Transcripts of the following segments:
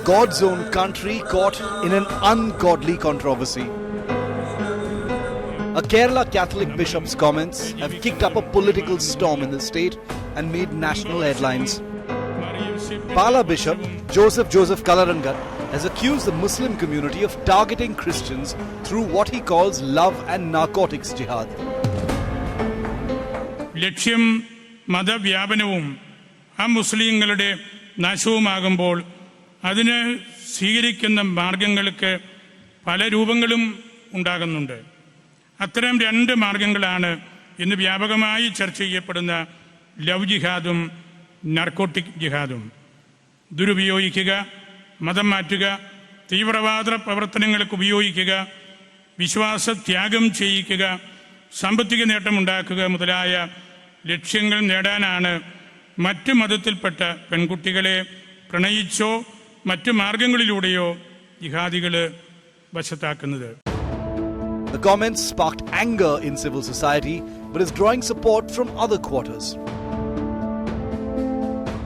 God's own country caught in an ungodly controversy. A Kerala Catholic bishop's comments have kicked up a political storm in the state and made national headlines. Pala Bishop Joseph Kalarangar has accused the Muslim community of targeting Christians through what he calls love and narcotics jihad. ലക്ഷ്യം മതവ്യാപനവും മുസ്ലിങ്ങളുടെ നാശവുമാകുമ്പോൾ അതിന് സ്വീകരിക്കുന്ന മാർഗങ്ങൾക്ക് പല രൂപങ്ങളും ഉണ്ടാകുന്നുണ്ട്. അത്തരം രണ്ട് മാർഗങ്ങളാണ് ഇന്ന് വ്യാപകമായി ചർച്ച ചെയ്യപ്പെടുന്ന ലവ് ജിഹാദും നാർക്കോട്ടിക് ജിഹാദും. ദുരുപയോഗിക്കുക, മതം മാറ്റുക, തീവ്രവാദ പ്രവർത്തനങ്ങൾക്ക് ഉപയോഗിക്കുക, വിശ്വാസത്യാഗം ചെയ്യിക്കുക, സാമ്പത്തിക നേട്ടമുണ്ടാക്കുക മുതലായ ലക്ഷ്യങ്ങൾ നേടാനാണ് മറ്റ് മതത്തിൽപ്പെട്ട പെൺകുട്ടികളെ പ്രണയിച്ചോ മറ്റു മാർഗങ്ങളിലൂടെയോ ജിഹാദികൾ വശത്താക്കുന്നത്. The comments sparked anger in civil society but is drawing support from other quarters.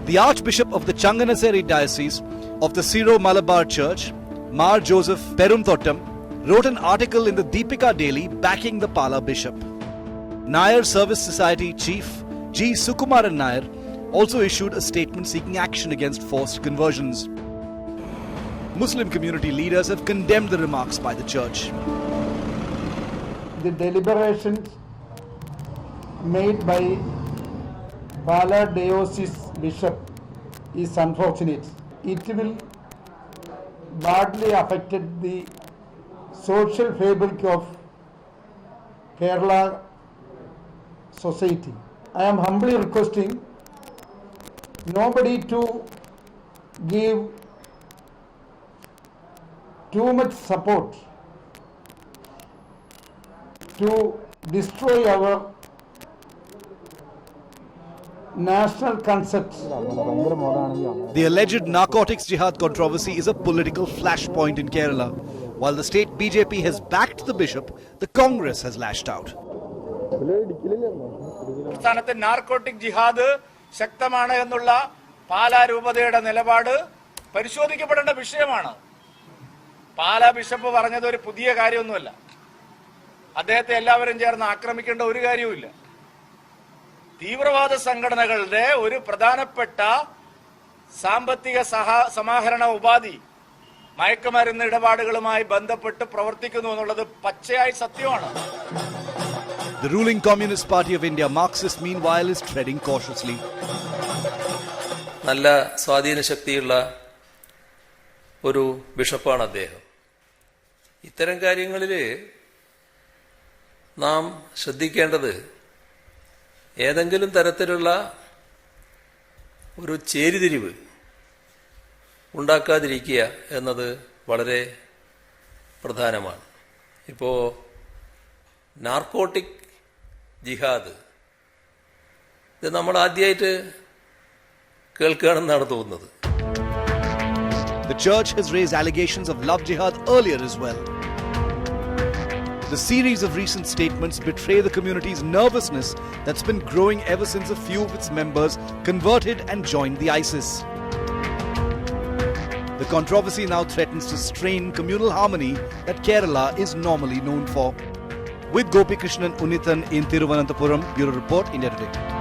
The Archbishop of the Changanassery Diocese of the Syro-Malabar Church, Mar Joseph Perumthottam, wrote an article in the Deepika Daily backing the Pala Bishop. Nair Service Society Chief G. Sukumaran Nair also issued a statement seeking action against forced conversions. Muslim community leaders have condemned the remarks by the church. The deliberations made by Pala Diocese Bishop is unfortunate. It will badly affect the social fabric of Kerala society. I am humbly requesting nobody to give too much support to destroy our national concepts. The alleged narcotics jihad controversy is a political flashpoint in Kerala. While the state BJP has backed the bishop, the Congress has lashed out. സംസ്ഥാനത്തെ narcotic ജിഹാദ് ശക്തമാണ് എന്നുള്ള പാലാ രൂപതയുടെ നിലപാട് പരിശോധിക്കപ്പെടേണ്ട വിഷയമാണ്. Pala bishop പറഞ്ഞത് ഒരു പുതിയ കാര്യമൊന്നുമല്ല. അദ്ദേഹത്തെ എല്ലാവരും ചേർന്ന് ആക്രമിക്കേണ്ട ഒരു കാര്യവുമില്ല. തീവ്രവാദ സംഘടനകളുടെ ഒരു പ്രധാനപ്പെട്ട സാമ്പത്തിക സമാഹരണ ഉപാധി മയക്കുമരുന്ന് ഇടപാടുകളുമായി ബന്ധപ്പെട്ട് പ്രവർത്തിക്കുന്നു എന്നുള്ളത് പച്ചയായ സത്യമാണ്. The ruling Communist Party of India, Marxist, meanwhile, is treading cautiously. നല്ല സ്വാധീന ശക്തിയുള്ള ഒരു ബിഷപ്പാണ് അദ്ദേഹം. ഇത്തരം കാര്യങ്ങളിൽ നാം ശ്രദ്ധിക്കേണ്ടത് ഏതെങ്കിലും തരത്തിലുള്ള ഒരു ചേരിതിരിവ് ഉണ്ടാക്കാതിരിക്കുക എന്നത് വളരെ പ്രധാനമാണ്. ഇപ്പോൾ നാർക്കോട്ടിക് ജിഹാദ് ഇത് നമ്മൾ ആദ്യമായിട്ട് കേൾക്കുകയാണെന്നാണ് തോന്നുന്നത്. The church has raised allegations of love jihad earlier as well. The series of recent statements betray the community's nervousness that's been growing ever since a few of its members converted and joined the ISIS. The controversy now threatens to strain communal harmony that Kerala is normally known for. With Gopi Krishnan Unithan in Thiruvananthapuram, Bureau Report, India Today.